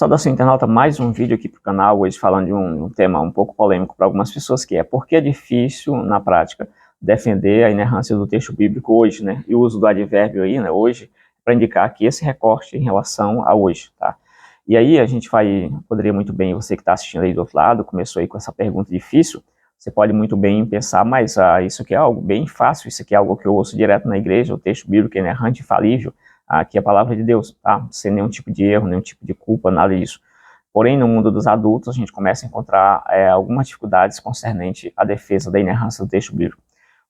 Saudação internauta, mais um vídeo aqui para o canal, hoje falando de um tema um pouco polêmico para algumas pessoas, que é por que é difícil, na prática, defender a inerrância do texto bíblico hoje, né? E o uso do advérbio aí, né, hoje, para indicar aqui esse recorte em relação a hoje, tá? E aí a gente poderia muito bem, você que está assistindo aí do outro lado, começou aí com essa pergunta difícil, você pode muito bem pensar, mas isso aqui é algo bem fácil, isso aqui é algo que eu ouço direto na igreja, o texto bíblico é inerrante, infalível, aqui é a palavra de Deus, tá? Sem nenhum tipo de erro, nenhum tipo de culpa, nada disso. Porém, no mundo dos adultos, a gente começa a encontrar algumas dificuldades concernente à defesa da inerrância do texto bíblico.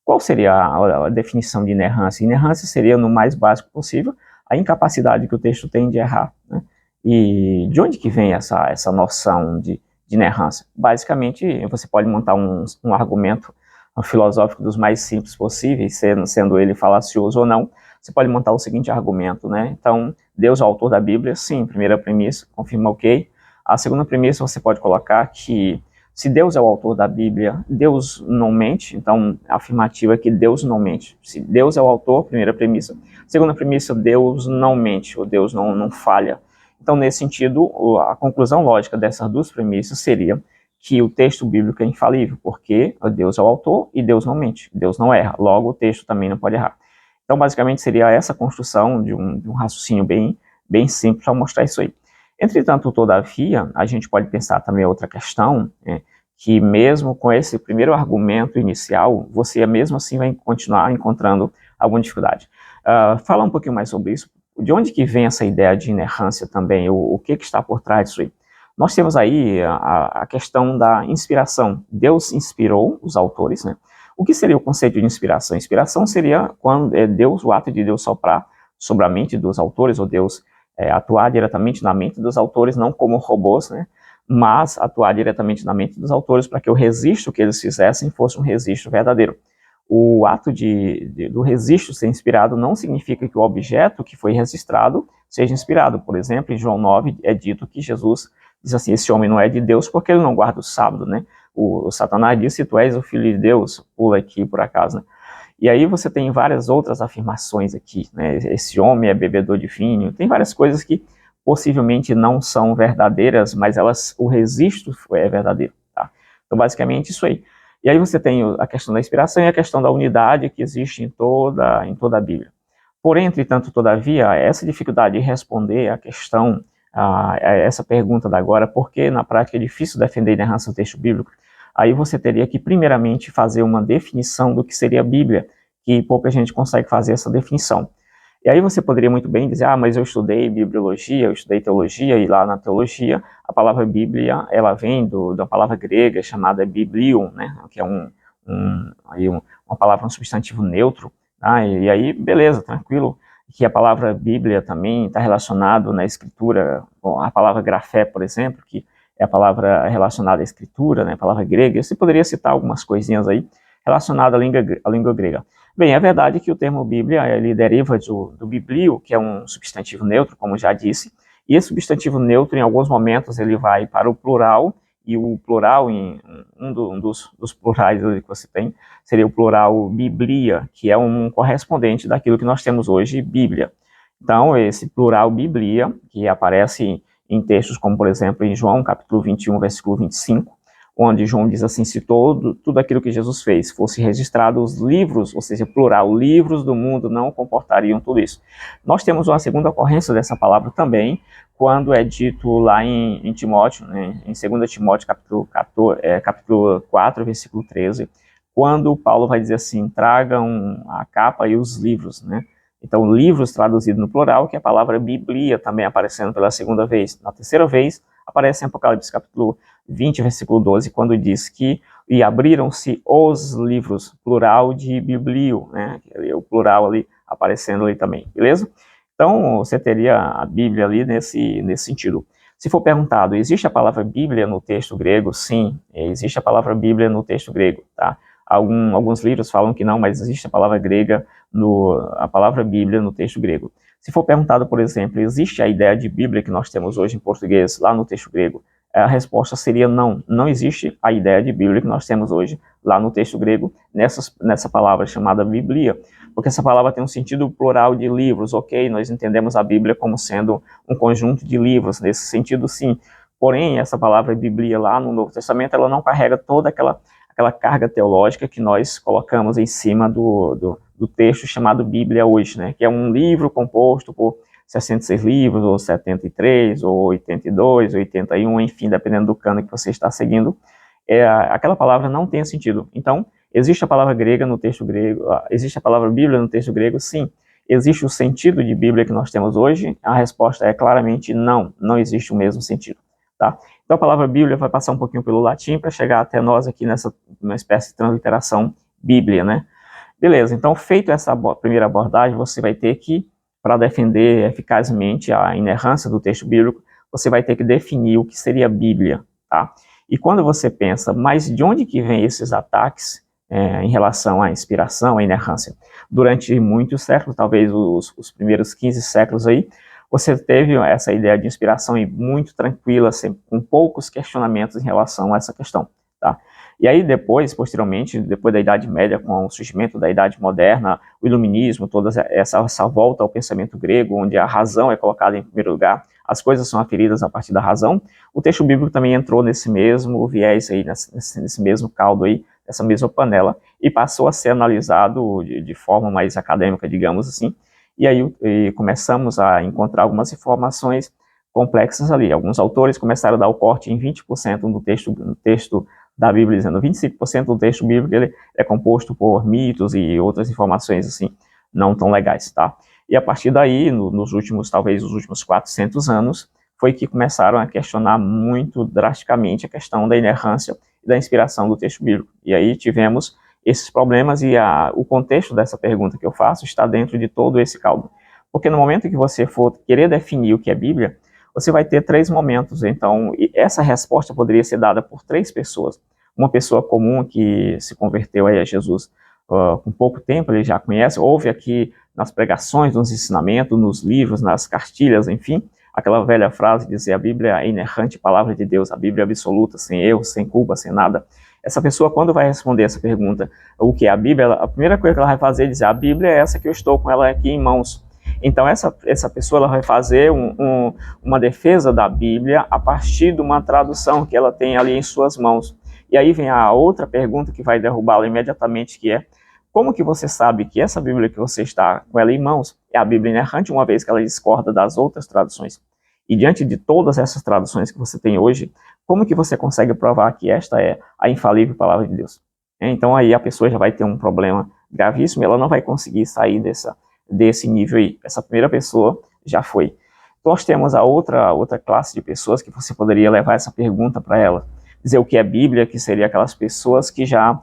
Qual seria a definição de inerrância? Inerrância seria, no mais básico possível, a incapacidade que o texto tem de errar, né? E de onde que vem essa noção de inerrância? Basicamente, você pode montar um argumento filosófico dos mais simples possíveis, sendo ele falacioso ou não. Você pode montar o seguinte argumento, né? Então, Deus é o autor da Bíblia, sim, primeira premissa, confirma ok. A segunda premissa você pode colocar que se Deus é o autor da Bíblia, Deus não mente, então a afirmativa é que Deus não mente. Se Deus é o autor, primeira premissa. Segunda premissa, Deus não mente, ou Deus não falha. Então, nesse sentido, a conclusão lógica dessas duas premissas seria que o texto bíblico é infalível, porque Deus é o autor e Deus não mente, Deus não erra, logo o texto também não pode errar. Então, basicamente, seria essa construção de um raciocínio bem simples para mostrar isso aí. Entretanto, todavia, a gente pode pensar também outra questão, que mesmo com esse primeiro argumento inicial, você mesmo assim vai continuar encontrando alguma dificuldade. Falar um pouquinho mais sobre isso. De onde que vem essa ideia de inerrância também? O que está por trás disso aí? Nós temos aí a questão da inspiração. Deus inspirou os autores, né? O que seria o conceito de inspiração? Inspiração seria quando o ato de Deus soprar sobre a mente dos autores, ou Deus atuar diretamente na mente dos autores, não como robôs, né? Mas atuar diretamente na mente dos autores para que o registro que eles fizessem fosse um registro verdadeiro. O ato do registro ser inspirado não significa que o objeto que foi registrado seja inspirado. Por exemplo, em João 9 é dito que Jesus diz assim, esse homem não é de Deus porque ele não guarda o sábado, né? O Satanás disse, tu és o filho de Deus, pula aqui por acaso, né? E aí você tem várias outras afirmações aqui, né? Esse homem é bebedor de vinho, tem várias coisas que possivelmente não são verdadeiras, mas o registro é verdadeiro, tá? Então, basicamente, isso aí. E aí você tem a questão da inspiração e a questão da unidade que existe em toda a Bíblia. Porém, entretanto, todavia, essa dificuldade de responder a questão, essa pergunta da agora, por que na prática é difícil defender a inerrância do texto bíblico, aí você teria que primeiramente fazer uma definição do que seria a Bíblia, que pouca gente consegue fazer essa definição. E aí você poderia muito bem dizer, mas eu estudei bibliologia, eu estudei teologia, e lá na teologia, a palavra Bíblia, ela vem da palavra grega chamada biblion, né, que é uma palavra, um substantivo neutro, tá? E aí, beleza, tranquilo, que a palavra Bíblia também está relacionada na escritura, a palavra grafé, por exemplo, que é a palavra relacionada à escritura, né, a palavra grega. Você poderia citar algumas coisinhas aí relacionadas à língua grega. Bem, é verdade que o termo Bíblia, ele deriva do biblio, que é um substantivo neutro, como já disse, e esse substantivo neutro, em alguns momentos, ele vai para o plural, e o plural, um dos plurais que você tem, seria o plural biblia, que é um correspondente daquilo que nós temos hoje, Bíblia. Então, esse plural biblia, que aparece em textos como, por exemplo, em João, capítulo 21, versículo 25, onde João diz assim, se tudo aquilo que Jesus fez fosse registrado, os livros, ou seja, plural, livros do mundo não comportariam tudo isso. Nós temos uma segunda ocorrência dessa palavra também, quando é dito lá em Timóteo, né, em 2 Timóteo, capítulo 4, versículo 13, quando Paulo vai dizer assim, tragam a capa e os livros, né? Então, livros traduzido no plural, que é a palavra Biblia também aparecendo pela segunda vez. Na terceira vez, aparece em Apocalipse capítulo 20, versículo 12, quando diz que e abriram-se os livros, plural de biblio, né? O plural ali aparecendo ali também, beleza? Então, você teria a Bíblia ali nesse sentido. Se for perguntado, existe a palavra Bíblia no texto grego? Sim, existe a palavra Bíblia no texto grego, tá? Alguns livros falam que não, mas existe a palavra grega, a palavra Bíblia no texto grego. Se for perguntado, por exemplo, existe a ideia de Bíblia que nós temos hoje em português lá no texto grego? a resposta seria não. Não existe a ideia de Bíblia que nós temos hoje lá no texto grego, nessa palavra chamada Biblia, porque essa palavra tem um sentido plural de livros, ok? Nós entendemos a Bíblia como sendo um conjunto de livros, nesse sentido sim. Porém, essa palavra Bíblia lá no Novo Testamento, ela não carrega toda aquela carga teológica que nós colocamos em cima do texto chamado Bíblia hoje, né? Que é um livro composto por 66 livros, ou 73, ou 82, 81, enfim, dependendo do cano que você está seguindo, aquela palavra não tem sentido. Então, existe a palavra grega no texto grego, existe a palavra Bíblia no texto grego? Sim. Existe o sentido de Bíblia que nós temos hoje? A resposta é claramente não, não existe o mesmo sentido, tá? Então, a palavra Bíblia vai passar um pouquinho pelo latim para chegar até nós aqui nessa uma espécie de transliteração Bíblia, né? Beleza, então, feito essa primeira abordagem, você vai ter que, para defender eficazmente a inerrância do texto bíblico, você vai ter que definir o que seria Bíblia, tá? E quando você pensa, mas de onde que vem esses ataques em relação à inspiração, à inerrância? Durante muitos séculos, talvez os primeiros 15 séculos aí, você teve essa ideia de inspiração muito tranquila, com poucos questionamentos em relação a essa questão, tá? E aí depois, posteriormente, depois da Idade Média, com o surgimento da Idade Moderna, o Iluminismo, toda essa volta ao pensamento grego, onde a razão é colocada em primeiro lugar, as coisas são aferidas a partir da razão, o texto bíblico também entrou nesse mesmo viés aí, nesse mesmo caldo aí, nessa mesma panela, e passou a ser analisado de forma mais acadêmica, digamos assim, e aí começamos a encontrar algumas informações complexas ali. Alguns autores começaram a dar o corte em 20% no texto da Bíblia, dizendo 25% do texto bíblico ele é composto por mitos e outras informações assim, não tão legais, tá? E a partir daí, talvez os últimos 400 anos, foi que começaram a questionar muito drasticamente a questão da inerrância e da inspiração do texto bíblico. E aí tivemos esses problemas e o contexto dessa pergunta que eu faço está dentro de todo esse caldo. Porque no momento que você for querer definir o que é Bíblia, você vai ter 3 momentos. Então, essa resposta poderia ser dada por 3 pessoas. Uma pessoa comum que se converteu aí a Jesus com pouco tempo, ele já conhece, ouve aqui nas pregações, nos ensinamentos, nos livros, nas cartilhas, enfim, aquela velha frase de dizer a Bíblia é a inerrante palavra de Deus, a Bíblia é absoluta, sem erro, sem culpa, sem nada. Essa pessoa, quando vai responder essa pergunta, o que é a Bíblia, a primeira coisa que ela vai fazer é dizer, a Bíblia é essa que eu estou com ela aqui em mãos. Então, essa pessoa ela vai fazer uma defesa da Bíblia a partir de uma tradução que ela tem ali em suas mãos. E aí vem a outra pergunta que vai derrubá-la imediatamente, que é, como que você sabe que essa Bíblia que você está com ela em mãos é a Bíblia inerrante, uma vez que ela discorda das outras traduções? E diante de todas essas traduções que você tem hoje, como que você consegue provar que esta é a infalível palavra de Deus? Então aí a pessoa já vai ter um problema gravíssimo, ela não vai conseguir sair desse nível aí. Essa primeira pessoa já foi. Nós temos a outra classe de pessoas que você poderia levar essa pergunta para ela, dizer o que é Bíblia, que seria aquelas pessoas que já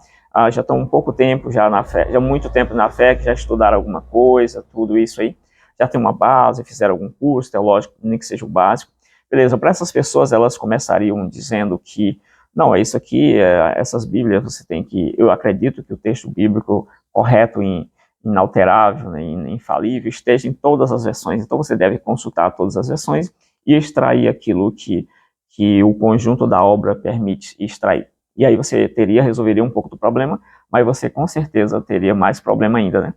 estão um pouco tempo já na fé, já muito tempo na fé, que já estudaram alguma coisa, tudo isso aí, já tem uma base, fizeram algum curso teológico, nem que seja o básico. Beleza, para essas pessoas, elas começariam dizendo que, não, é isso aqui, essas Bíblias você tem que, eu acredito que o texto bíblico correto, inalterável, né, infalível, esteja em todas as versões, então você deve consultar todas as versões e extrair aquilo que o conjunto da obra permite extrair. E aí você resolveria um pouco do problema, mas você com certeza teria mais problema ainda, né?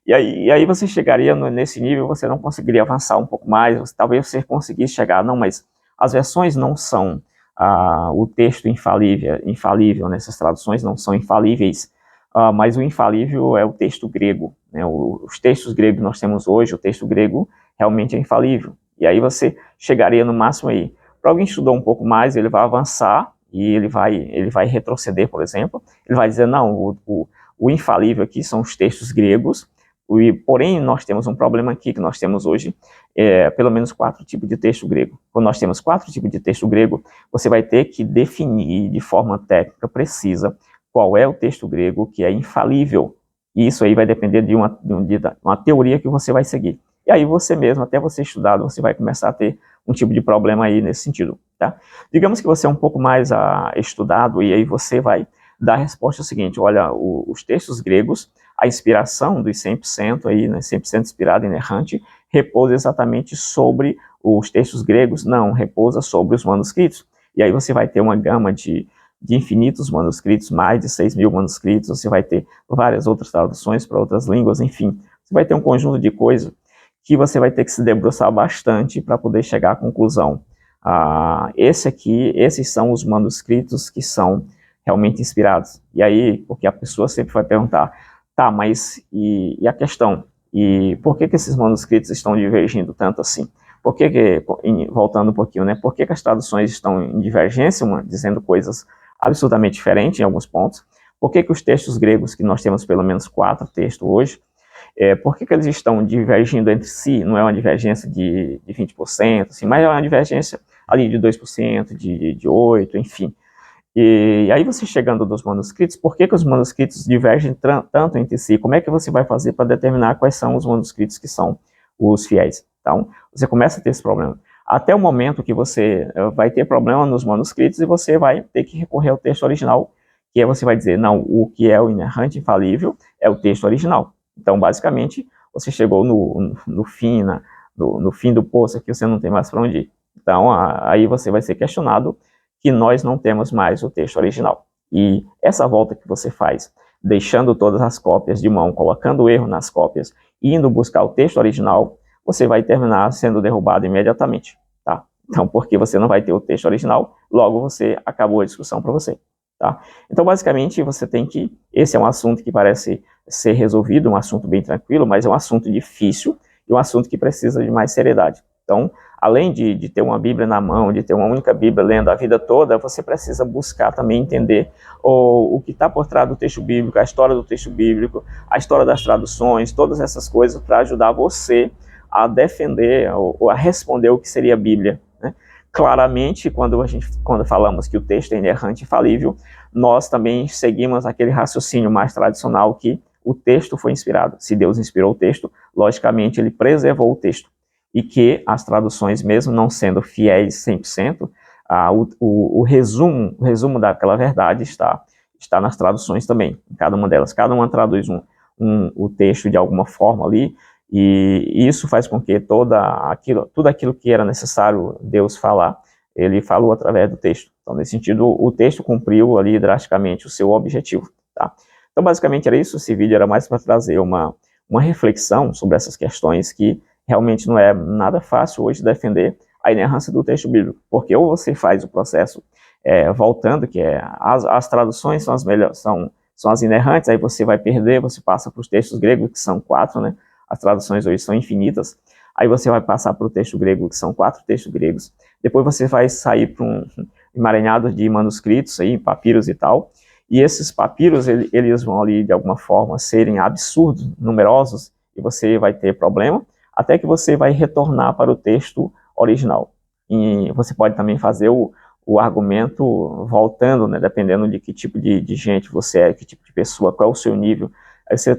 E aí você chegaria nesse nível, você não conseguiria avançar um pouco mais, talvez você conseguisse chegar, não, mas as versões não são o texto infalível, nessas traduções não são infalíveis, mas o infalível é o texto grego, né? Os textos gregos que nós temos hoje, o texto grego realmente é infalível. E aí você chegaria no máximo aí. Para alguém que estudou um pouco mais, ele vai avançar e ele vai retroceder, por exemplo. Ele vai dizer, não, o infalível aqui são os textos gregos, porém nós temos um problema aqui que nós temos hoje, pelo menos 4 tipos de texto grego. Quando nós temos 4 tipos de texto grego, você vai ter que definir de forma técnica precisa qual é o texto grego que é infalível. E isso aí vai depender de uma teoria que você vai seguir. E aí você mesmo, até você estudado, você vai começar a ter um tipo de problema aí nesse sentido, tá? Digamos que você é um pouco mais estudado e aí você vai dar a resposta seguinte, olha, os textos gregos, a inspiração dos 100% aí, né, 100% inspirado, inerrante, repousa exatamente sobre os textos gregos? Não, repousa sobre os manuscritos. E aí você vai ter uma gama de infinitos manuscritos, mais de 6.000 manuscritos, você vai ter várias outras traduções para outras línguas, enfim. Você vai ter um conjunto de coisas que você vai ter que se debruçar bastante para poder chegar à conclusão. Esses são os manuscritos que são realmente inspirados. E aí, porque a pessoa sempre vai perguntar, tá, mas e a questão? E por que esses manuscritos estão divergindo tanto assim? Voltando um pouquinho, né? Por que as traduções estão em divergência, dizendo coisas absolutamente diferentes em alguns pontos? Por que os textos gregos, que nós temos pelo menos 4 textos hoje, por que eles estão divergindo entre si? Não é uma divergência de 20%, assim, mas é uma divergência ali de 2%, de 8%, enfim. E aí você chegando dos manuscritos, por que os manuscritos divergem tanto entre si? Como é que você vai fazer para determinar quais são os manuscritos que são os fiéis? Então, você começa a ter esse problema. Até o momento que você vai ter problema nos manuscritos e você vai ter que recorrer ao texto original, que aí você vai dizer, não, o que é o inerrante infalível é o texto original. Então, basicamente, você chegou no fim do poço aqui, você não tem mais para onde ir. Então, aí você vai ser questionado que nós não temos mais o texto original. E essa volta que você faz, deixando todas as cópias de mão, colocando o erro nas cópias, indo buscar o texto original, você vai terminar sendo derrubado imediatamente, tá? Então, porque você não vai ter o texto original, logo você acabou a discussão para você, tá? Então, basicamente, você tem que... Esse é um assunto que parece ser resolvido, um assunto bem tranquilo, mas é um assunto difícil e um assunto que precisa de mais seriedade. Então, além de ter uma Bíblia na mão, de ter uma única Bíblia lendo a vida toda, você precisa buscar também entender o que está por trás do texto bíblico, a história do texto bíblico, a história das traduções, todas essas coisas para ajudar você a defender ou a responder o que seria a Bíblia, né? Claramente, quando falamos que o texto é inerrante e infalível, nós também seguimos aquele raciocínio mais tradicional que o texto foi inspirado. Se Deus inspirou o texto, logicamente ele preservou o texto. E que as traduções, mesmo não sendo fiéis 100%, o resumo daquela verdade está nas traduções também, em cada uma delas. Cada uma traduz o texto de alguma forma ali, e isso faz com que tudo aquilo que era necessário Deus falar, ele falou através do texto. Então, nesse sentido, o texto cumpriu ali drasticamente o seu objetivo, tá? Então, basicamente era isso. Esse vídeo era mais para trazer uma reflexão sobre essas questões que realmente não é nada fácil hoje defender a inerrância do texto bíblico, porque ou você faz o processo voltando, que as traduções são as melhores, são as inerrantes, aí você vai perder, você passa para os textos gregos, que são 4, né? As traduções hoje são infinitas, aí você vai passar para o texto grego, que são 4 textos gregos, depois você vai sair para um emaranhado de manuscritos, aí, papiros e tal, e esses papiros, eles vão ali, de alguma forma, serem absurdos, numerosos, e você vai ter problema, até que você vai retornar para o texto original. E você pode também fazer o argumento voltando, né, dependendo de que tipo de gente você é, que tipo de pessoa, qual é o seu nível.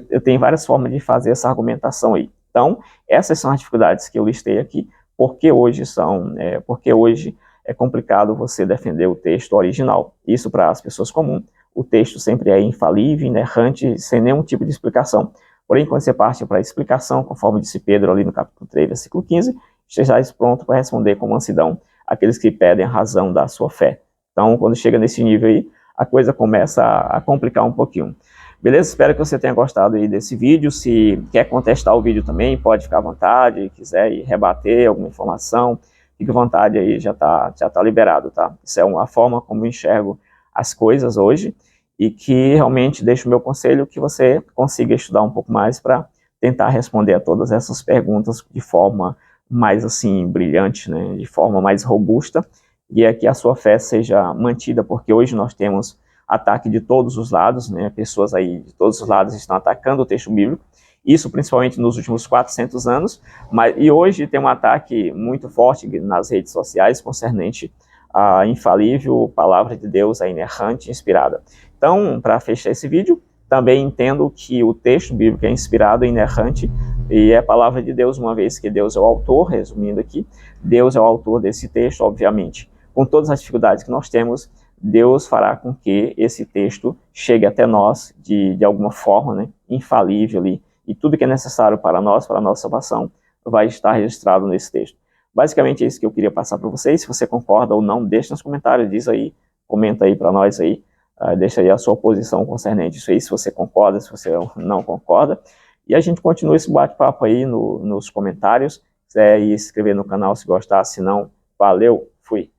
Eu tenho várias formas de fazer essa argumentação aí. Então, essas são as dificuldades que eu listei aqui, porque hoje é complicado você defender o texto original. Isso para as pessoas comuns. O texto sempre é infalível, inerrante, sem nenhum tipo de explicação. Porém, quando você parte para a explicação, conforme disse Pedro ali no capítulo 3, versículo 15, estejais pronto para responder com mansidão aqueles que pedem a razão da sua fé. Então, quando chega nesse nível aí, a coisa começa a complicar um pouquinho. Beleza? Espero que você tenha gostado aí desse vídeo. Se quer contestar o vídeo também, pode ficar à vontade. Quiser ir rebater alguma informação, fique à vontade aí, já tá liberado, tá? Isso é uma forma como eu enxergo as coisas hoje, e que realmente deixo o meu conselho que você consiga estudar um pouco mais para tentar responder a todas essas perguntas de forma mais assim brilhante, né, de forma mais robusta, e é que a sua fé seja mantida, porque hoje nós temos ataque de todos os lados, né, pessoas aí de todos os lados estão atacando o texto bíblico, isso principalmente nos últimos 400 anos, e hoje tem um ataque muito forte nas redes sociais concernente à infalível palavra de Deus, a inerrante, inspirada. Então, para fechar esse vídeo, também entendo que o texto bíblico é inspirado, inerrante, e é a palavra de Deus, uma vez que Deus é o autor, resumindo aqui, Deus é o autor desse texto, obviamente. Com todas as dificuldades que nós temos, Deus fará com que esse texto chegue até nós de alguma forma, né, infalível ali, e tudo que é necessário para nós, para a nossa salvação, vai estar registrado nesse texto. Basicamente é isso que eu queria passar para vocês. Se você concorda ou não, deixa nos comentários, diz aí, comenta aí para nós aí, deixa aí a sua posição concernente isso aí, se você concorda, se você não concorda. E a gente continua esse bate-papo aí nos comentários. Se quiser ir se inscrever no canal se gostar, se não, valeu, fui!